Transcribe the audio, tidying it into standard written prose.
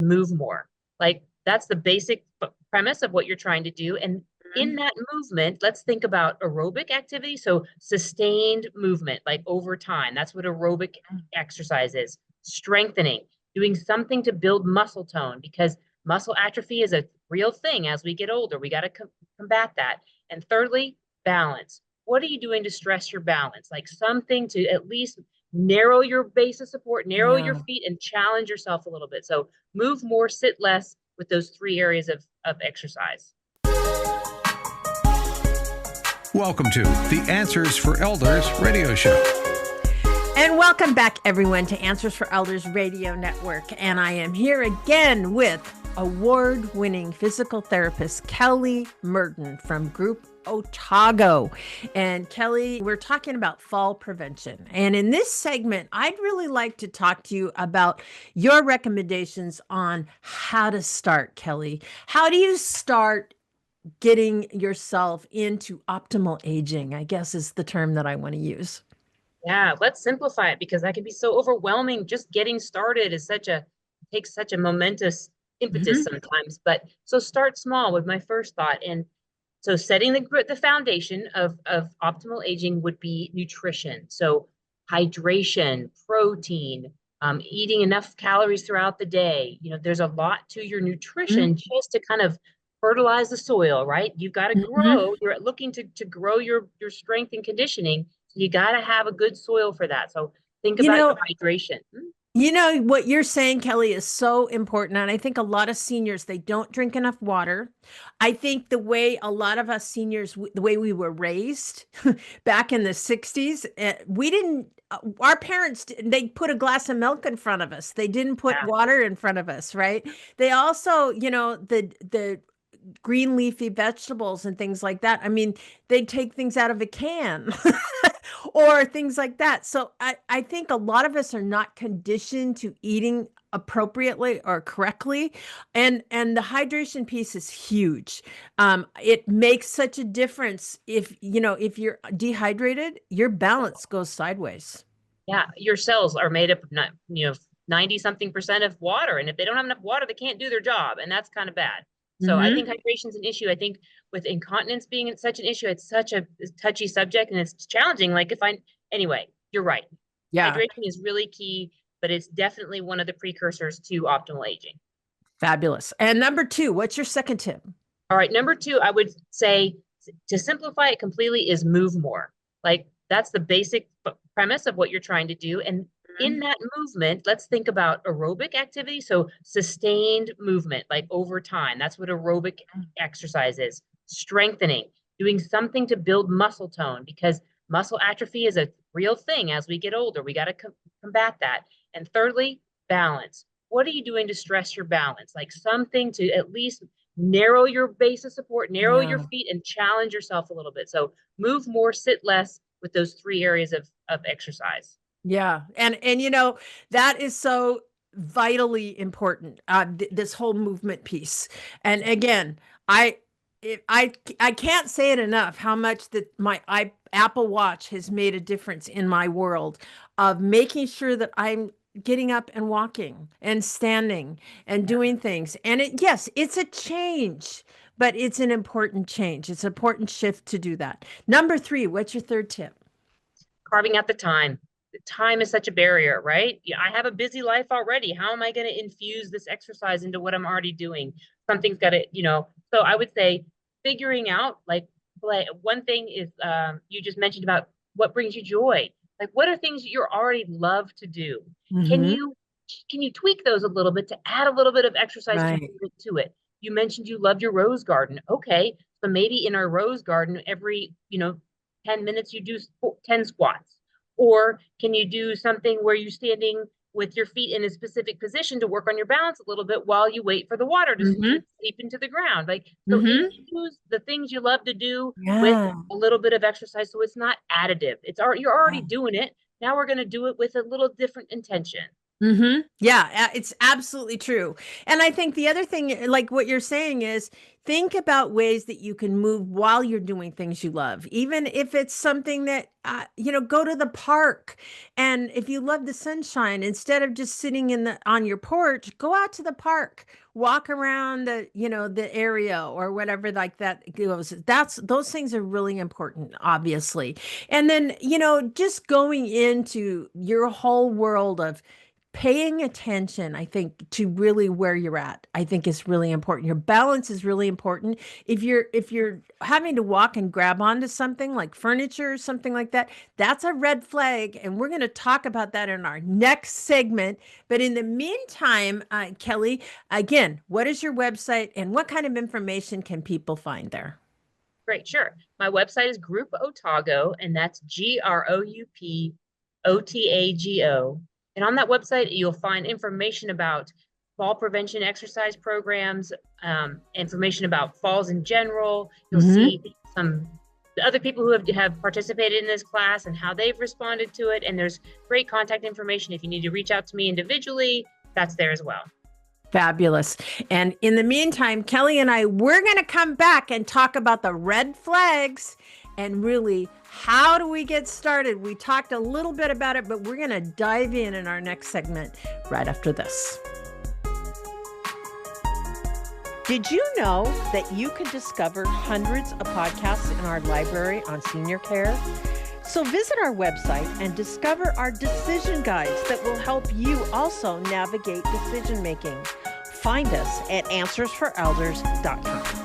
move more. Like that's the basic premise of what you're trying to do. And in that movement, let's think about aerobic activity. So sustained movement, like over time. That's what aerobic exercise is. Strengthening, doing something to build muscle tone because muscle atrophy is a real thing as we get older. We got to combat that. And thirdly, balance. What are you doing to stress your balance? Like something to at least narrow your base of support, narrow your feet, and challenge yourself a little bit. So move more, sit less with those three areas of exercise. Welcome to the Answers for Elders radio show. And welcome back, everyone, to Answers for Elders Radio Network. And I am here again with award-winning physical therapist Kele Murdin from Group Otago. And Kele, we're talking about fall prevention. And in this segment, I'd really like to talk to you about your recommendations on how to start, Kele. How do you start getting yourself into optimal aging, I guess is the term that I want to use. Yeah, let's simplify it because that can be so overwhelming. Just getting started is takes such a momentous impetus sometimes. But so start small with my first thought. And so setting the foundation of optimal aging would be nutrition. So hydration, protein, eating enough calories throughout the day. You know, there's a lot to your nutrition just to kind of fertilize the soil, right? You've got to grow. You're looking to grow your strength and conditioning. So you got to have a good soil for that. So think about your hydration. You know, what you're saying, Kele, is so important. And I think a lot of seniors, they don't drink enough water. I think the way a lot of us seniors, the way we were raised back in the 60s, we didn't, our parents, they put a glass of milk in front of us. They didn't put water in front of us, right? They also, you know, the green leafy vegetables and things like that. I mean, they'd take things out of a can or things like that. So I think a lot of us are not conditioned to eating appropriately or correctly. And the hydration piece is huge. It makes such a difference. If you're dehydrated, your balance goes sideways. Yeah. Your cells are made up of, 90-something% of water. And if they don't have enough water, they can't do their job. And that's kind of bad. So I think hydration is an issue. I think with incontinence being such an issue, it's such a touchy subject and it's challenging. Anyway, you're right. Yeah. Hydration is really key, but it's definitely one of the precursors to optimal aging. Fabulous. And number 2, what's your second tip? All right. Number 2, I would say to simplify it completely is move more. Like that's the basic premise of what you're trying to do. And in that movement, let's think about aerobic activity. So sustained movement, like over time. That's what aerobic exercise is. Strengthening, doing something to build muscle tone because muscle atrophy is a real thing as we get older. We got to combat that. And thirdly, balance. What are you doing to stress your balance? Like something to at least narrow your base of support, narrow your feet, and challenge yourself a little bit. So move more, sit less with those three areas of exercise. Yeah. And that is so vitally important, this whole movement piece. And again, I can't say it enough how much that my Apple Watch has made a difference in my world of making sure that I'm getting up and walking and standing and doing things. And yes, it's a change, but it's an important change. It's an important shift to do that. Number 3, what's your third tip? Carving out the time. Time is such a barrier, right? Yeah, I have a busy life already. How am I going to infuse this exercise into what I'm already doing? Something's got to, so I would say figuring out one thing is you just mentioned about what brings you joy. Like what are things you already love to do? Can you tweak those a little bit to add a little bit of exercise to it? You mentioned you love your rose garden. Okay. So maybe in our rose garden, every, 10 minutes, you do 10 squats. Or can you do something where you're standing with your feet in a specific position to work on your balance a little bit while you wait for the water to seep into the ground? So infuse the things you love to do with a little bit of exercise. So it's not additive. You're already doing it. Now we're going to do it with a little different intention. Yeah, it's absolutely true. And I think the other thing, like what you're saying, is think about ways that you can move while you're doing things you love. Even if it's something that, go to the park. And if you love the sunshine, instead of just sitting on your porch, go out to the park, walk around the area or whatever like that goes. Those things are really important, obviously. And then, just going into your whole world of paying attention, I think, to really where you're at, I think is really important. Your balance is really important. If you're having to walk and grab onto something like furniture or something like that, that's a red flag. And we're going to talk about that in our next segment. But in the meantime, Kelly, again, what is your website and what kind of information can people find there? Great, sure. My website is Group Otago, and that's GROUPOTAGO. And on that website, you'll find information about fall prevention exercise programs, information about falls in general. You'll see some other people who have participated in this class and how they've responded to it. And there's great contact information. If you need to reach out to me individually, that's there as well. Fabulous. And in the meantime, Kelly and we're going to come back and talk about the red flags and really how do we get started. We talked a little bit about it, but we're going to dive in our next segment right after this. Did you know that you can discover hundreds of podcasts in our library on senior care? So visit our website and discover our decision guides that will help you also navigate decision making. Find us at answersforelders.com.